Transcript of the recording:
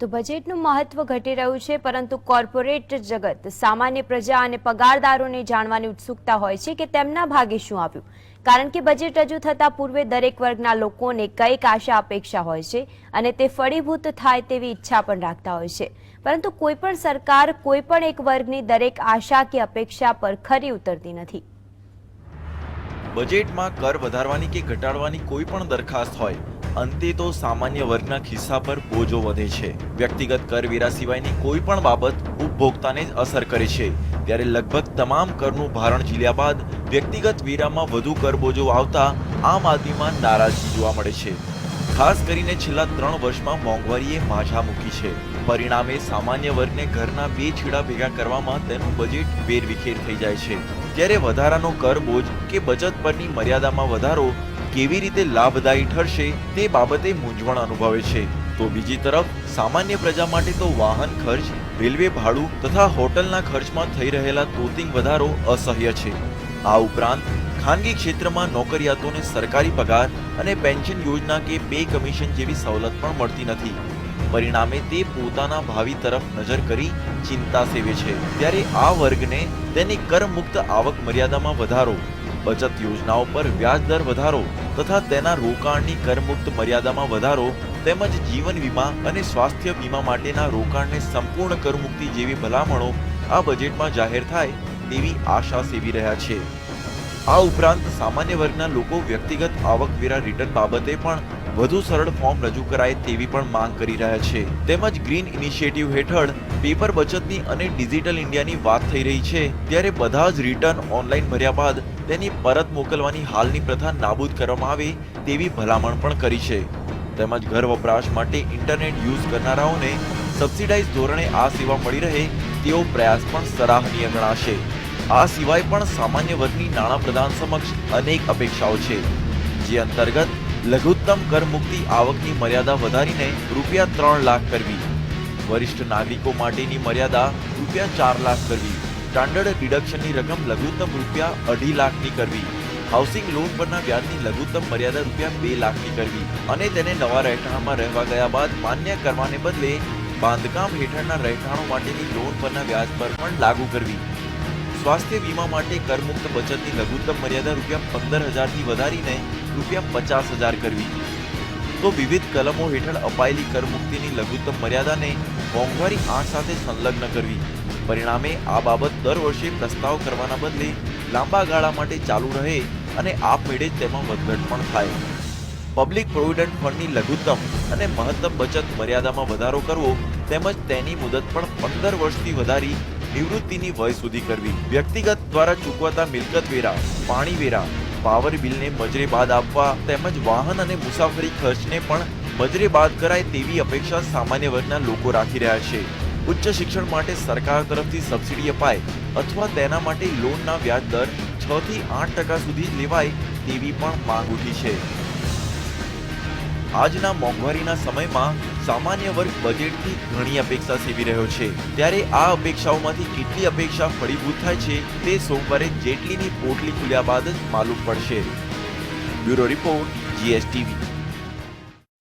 તો બજેટનું મહત્વ ઘટી રહ્યું છે, પરંતુ કોર્પોરેટ જગત સામાન્ય પ્રજા અને પગારદારોને જાણવાની ઉત્સુકતા હોય છે કે તેમના ભાગે શું આવ્યું, કારણ કે બજેટ રજૂ થતા પૂર્વે દરેક વર્ગના લોકોને કંઈક આશા અપેક્ષા હોય છે અને તે ફળીભૂત થાય તેવી ઈચ્છા પણ રાખતા હોય છે, પરંતુ કોઈ પણ સરકાર કોઈ પણ એક વર્ગની દરેક આશા કે અપેક્ષા પર ખરી ઉતરતી નથી। બજેટમાં કર વધારવાની કે ઘટાડવાની કોઈ પણ દરખાસ્ત હોય, અંતે તો સામાન્ય વર્ગના ખિસ્સા પર બોજો વધે છે। વ્યક્તિગત કરવેરા સિવાયની કોઈ પણ બાબત ઉપભોક્તાને જ અસર કરે છે, ત્યારે લગભગ તમામ કરનું ભારણ ઝીલ્યા બાદ વ્યક્તિગત વેરામાં વધુ કરબોજો આવતા આમ આદમીમાં નારાજગી જોવા મળે છે। ખાસ કરીને છેલ્લા 3 વર્ષમાં મોંઘવારીએ માઝા મૂકી છે। પરિણામે સામાન્ય વર્ગને ઘરના બે છેડા ભેગા કરવામાં તેનું બજેટ વેરવિખેર થઈ જાય છે। ત્યારે વધારાનો કર બોજ કે બચત પરની મર્યાદામાં વધારો કેવી રીતે લાભદાયી ઠરશે તે બાબતે મૂંઝવણ અનુભવે છે। તો બીજી તરફ સામાન્ય પ્રજા માટે તો વાહન ખર્ચ, રેલવે ભાડું તથા હોટલના ખર્ચમાં થઈ રહેલા તોતિંગ વધારો અસહ્ય છે। આ ઉપરાંત ખાનગી ક્ષેત્રમાં નોકરિયાતોને સરકારી પગાર અને પેન્શન યોજના કે પે કમિશન જેવી સવલત પણ મળતી નથી। પરિણામે તે પોતાના ભાવિ તરફ નજર કરી ચિંતા સેવે છે। ત્યારે આ વર્ગને તેની કરમુક્ત આવક મર્યાદામાં વધારો, બચત યોજનાઓ પર વ્યાજ દર વધારો તથા તેના રોકાણની કરમુક્ત મર્યાદામાં વધારો તેમજ જીવન વીમા અને સ્વાસ્થ્ય વીમા માટેના રોકાણને સંપૂર્ણ કરમુક્તિ જેવી ભલામણો આ બજેટમાં જાહેર થાય તેવી આશા સેવી રહ્યા છે। આ ઉપરાંત સામાન્ય વર્ગના લોકો વ્યક્તિગત આવકવેરા રિટર્ન બાબતે પણ વધુ સરળ ફોર્મ રજૂ કરાય તેવી પણ માંગ કરી રહ્યા છે। તેમજ ગ્રીન ઇનિશિયેટિવ હેઠળ પેપર બચતની અને ડિજિટલ ઇન્ડિયાની વાત થઈ રહી છે, ત્યારે બધા જ રિટર્ન ઓનલાઈન ભર્યા બાદ તેની પરત મોકલવાની હાલની પ્રથા નાબૂદ કરવામાં આવે તેવી ભલામણ પણ કરી છે। તેમજ ઘર વપરાશ માટે ઇન્ટરનેટ યુઝ કરનારાઓને સબસિડાઇઝ ધોરણે આ સેવા મળી રહે તેવો પ્રયાસ પણ સરાહનીય ગણાશે। આ સિવાય પણ સામાન્ય વર્ગની નાણાં પ્રધાન સમક્ષ અનેક અપેક્ષાઓ છે, જે અંતર્ગત લઘુત્તમ કર મુક્તિ આવકની મર્યાદા વધારીને ₹3 લાખ કરવી, વરિષ્ઠ નાગરિકો માટેની મર્યાદા ₹4 લાખ કરવી, સ્ટાન્ડર્ડ ડિડક્શનની રકમ લઘુત્તમ ₹2.5 લાખની કરવી, હાઉસિંગ લોન પરના વ્યાજની લઘુત્તમ મર્યાદા ₹2 લાખની કરવી અને તેને નવા રહેઠાણમાં રહેવા ગયા બાદ માન્ય કરવાને બદલે બાંધકામ હેઠળના રહેઠાણો માટેની લોન પરના વ્યાજ પર પણ લાગુ કરવી, સ્વાસ્થ્ય વીમા માટે કરમુક્ત બચતની લઘુત્તમ મર્યાદા ₹15,000થી વધારીને ₹50,000 કરવી, તો વિવિધ કલમો હેઠળ અપાયેલી કરમુક્તિની લઘુત્તમ મર્યાદાને મોંઘવારી આંક સાથે સંલગ્ન કરવી। પરિણામે આ બાબત દર વર્ષે પ્રસ્તાવ કરવાના બદલે લાંબા ગાળા માટે ચાલુ રહે અને આપમેળે તેમાં વધઘટ પણ થાય। પબ્લિક પ્રોવિડન્ટ ફંડની લઘુત્તમ અને મહત્તમ બચત મર્યાદામાં વધારો કરવો તેમજ તેની મુદત પણ 15 વર્ષથી વધારી નિવૃત્તિની વય સુધી કરવી, વ્યક્તિગત દ્વારા ચૂકવાતા મિલકત વેરા, પાણી વેરા, પાવર બિલને મજરે બાદ આપવા તેમજ વાહન અને મુસાફરી ખર્ચને પણ મજરે બાદ કરાય તેવી અપેક્ષા સામાન્ય વર્ગના લોકો રાખી રહ્યા છે। ઉચ્ચ શિક્ષણ માટે સરકાર તરફથી સબસિડી અપાય અથવા તેના માટે લોનના વ્યાજ દર 6 થી 8% સુધી લેવાય તેવી પણ માંગ ઉઠી છે। આજના મોંઘવારીના સમયમાં સામાન્ય વર્ગ બજેટથી ઘણી અપેક્ષા સેવી રહ્યો છે, ત્યારે આ અપેક્ષાઓમાંથી કેટલી અપેક્ષા ફળીભૂત થાય છે તે સોમવારે જેટલીની પોટલી ખુલ્યા બાદ જ માલુમ પડશે। Bureau report, GSTV।